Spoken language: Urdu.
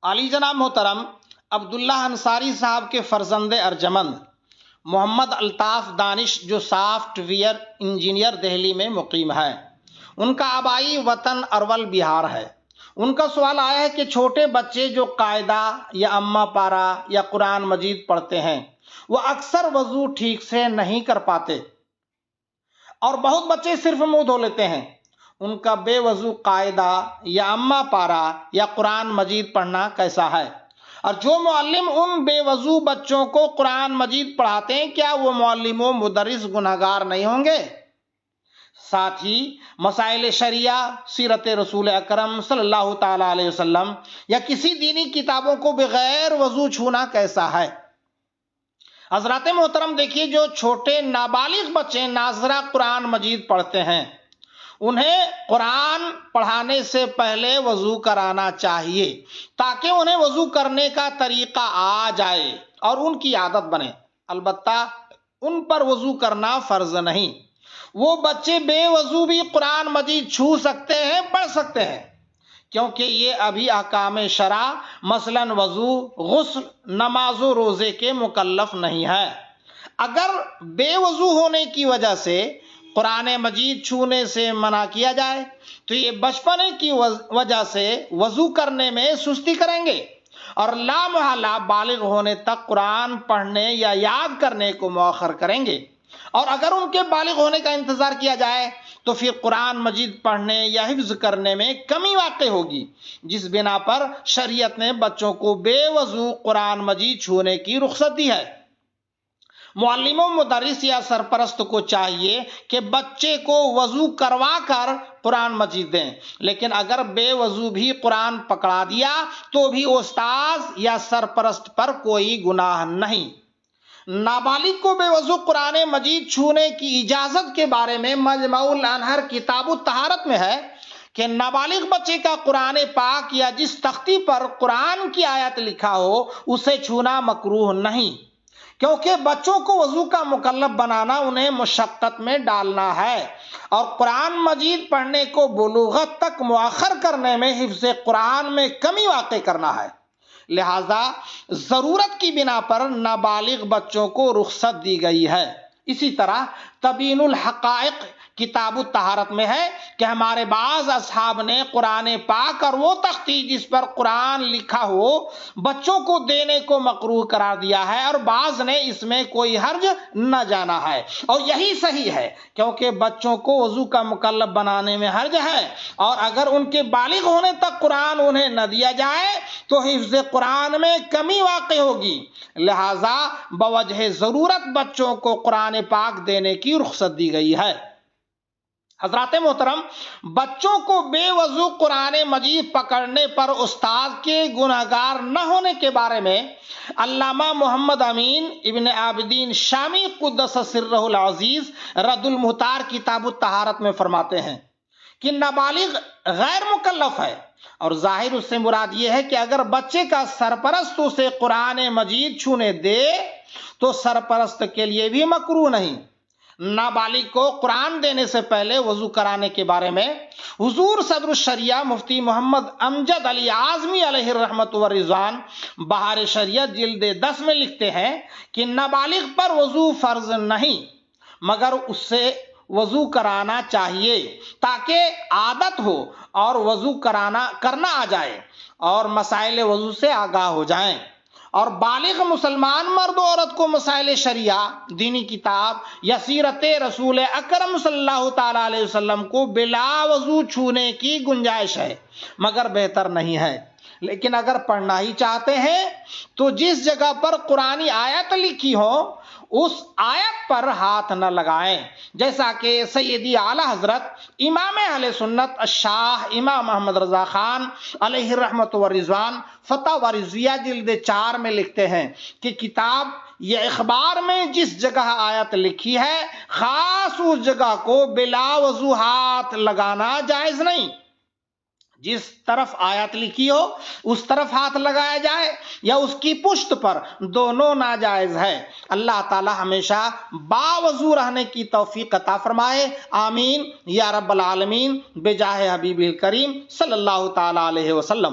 علی جناب محترم عبداللہ انصاری صاحب کے فرزند ارجمند محمد الطاف دانش جو سافٹ ویئر انجینئر دہلی میں مقیم ہے، ان کا آبائی وطن ارول بہار ہے۔ ان کا سوال آیا ہے کہ چھوٹے بچے جو قاعدہ یا اماں پارا یا قرآن مجید پڑھتے ہیں وہ اکثر وضو ٹھیک سے نہیں کر پاتے اور بہت بچے صرف منہ دھو لیتے ہیں۔ ان کا بے وضو قاعدہ یا اماں پارا یا قرآن مجید پڑھنا کیسا ہے؟ اور جو معلم ان بے وضو بچوں کو قرآن مجید پڑھاتے ہیں کیا وہ معلم و مدرس گنہگار نہیں ہوں گے؟ ساتھ ہی مسائل شریعہ، سیرت رسول اکرم صلی اللہ تعالی علیہ وسلم یا کسی دینی کتابوں کو بغیر وضو چھونا کیسا ہے؟ حضرات محترم دیکھیے، جو چھوٹے نابالغ بچے ناظرہ قرآن مجید پڑھتے ہیں انہیں قرآن پڑھانے سے پہلے وضو کرانا چاہیے تاکہ انہیں وضو کرنے کا طریقہ آ جائے اور ان کی عادت بنے۔ البتہ ان پر وضو کرنا فرض نہیں۔ وہ بچے بے وضو بھی قرآن مجید چھو سکتے ہیں، پڑھ سکتے ہیں، کیونکہ یہ ابھی احکام شرع مثلاً وضو، غسل، نماز و روزے کے مکلف نہیں ہے۔ اگر بے وضو ہونے کی وجہ سے قرآن مجید چھونے سے منع کیا جائے تو یہ بچپنے کی وجہ سے وضو کرنے میں سستی کریں گے اور لا محالہ بالغ ہونے تک قرآن پڑھنے یا یاد کرنے کو مؤخر کریں گے، اور اگر ان کے بالغ ہونے کا انتظار کیا جائے تو پھر قرآن مجید پڑھنے یا حفظ کرنے میں کمی واقع ہوگی، جس بنا پر شریعت نے بچوں کو بے وضو قرآن مجید چھونے کی رخصت دی ہے۔ معلم و مدرس یا سرپرست کو چاہیے کہ بچے کو وضو کروا کر قرآن مجید دیں، لیکن اگر بے وضو بھی قرآن پکڑا دیا تو بھی استاذ یا سرپرست پر کوئی گناہ نہیں۔ نابالغ کو بے وضو قرآن مجید چھونے کی اجازت کے بارے میں مجمع الانہر کتاب الطہارت میں ہے کہ نابالغ بچے کا قرآن پاک یا جس تختی پر قرآن کی آیت لکھا ہو اسے چھونا مکروہ نہیں، کیونکہ بچوں کو وضو کا مکلف بنانا انہیں مشقت میں ڈالنا ہے اور قرآن مجید پڑھنے کو بلوغت تک مؤخر کرنے میں حفظ قرآن میں کمی واقع کرنا ہے۔ لہذا ضرورت کی بنا پر نابالغ بچوں کو رخصت دی گئی ہے۔ اسی طرح تبیین الحقائق کتاب الطہارت میں ہے کہ ہمارے بعض اصحاب نے قرآن پاک اور وہ تختی جس پر قرآن لکھا ہو بچوں کو دینے کو مکروہ قرار دیا ہے، اور بعض نے اس میں کوئی حرج نہ جانا ہے، اور یہی صحیح ہے کیونکہ بچوں کو وضو کا مکلف بنانے میں حرج ہے، اور اگر ان کے بالغ ہونے تک قرآن انہیں نہ دیا جائے تو حفظ قرآن میں کمی واقع ہوگی، لہذا بوجہ ضرورت بچوں کو قرآن پاک دینے کی رخصت دی گئی ہے۔ حضرات محترم، بچوں کو بے وضو قرآن مجید پکڑنے پر استاد کے گنہگار نہ ہونے کے بارے میں علامہ محمد امین ابن عابدین شامی قدس سرہ العزیز رد المحتار کتاب الطہارت میں فرماتے ہیں کہ نابالغ غیر مکلف ہے، اور ظاہر اس سے مراد یہ ہے کہ اگر بچے کا سرپرست اسے قرآن مجید چھونے دے تو سرپرست کے لیے بھی مکروہ نہیں۔ نابالغ کو قرآن دینے سے پہلے وضو کرانے کے بارے میں حضور صدر الشریعہ مفتی محمد امجد علی اعظمی علیہ الرحمت والرضوان بہار شریعت جلد 10 میں لکھتے ہیں کہ نابالغ پر وضو فرض نہیں، مگر اس سے وضو کرانا چاہیے تاکہ عادت ہو اور وضو کرنا آ جائے اور مسائل وضو سے آگاہ ہو جائیں، اور بالغ مسلمان مرد و عورت کو مسائل شریعہ، دینی کتاب یا سیرت رسول اکرم صلی اللہ تعالی علیہ وسلم کو بلا وضو چھونے کی گنجائش ہے، مگر بہتر نہیں ہے۔ لیکن اگر پڑھنا ہی چاہتے ہیں تو جس جگہ پر قرآنی آیت لکھی ہو اس آیت پر ہاتھ نہ لگائیں، جیسا کہ سیدی اعلیٰ حضرت امام اہل سنت الشاہ امام محمد رضا خان علیہ الرحمت والرضوان فتح رضویہ جلد 4 میں لکھتے ہیں کہ کتاب یہ اخبار میں جس جگہ آیت لکھی ہے خاص اس جگہ کو بلا وضو ہاتھ لگانا جائز نہیں۔ جس طرف آیت لکھی ہو اس طرف ہاتھ لگایا جائے یا اس کی پشت پر، دونوں ناجائز ہے۔ اللہ تعالی ہمیشہ باوضو رہنے کی توفیق عطا فرمائے، آمین یا رب العالمین، بجاہ حبیب الکریم صلی اللہ تعالی علیہ وسلم۔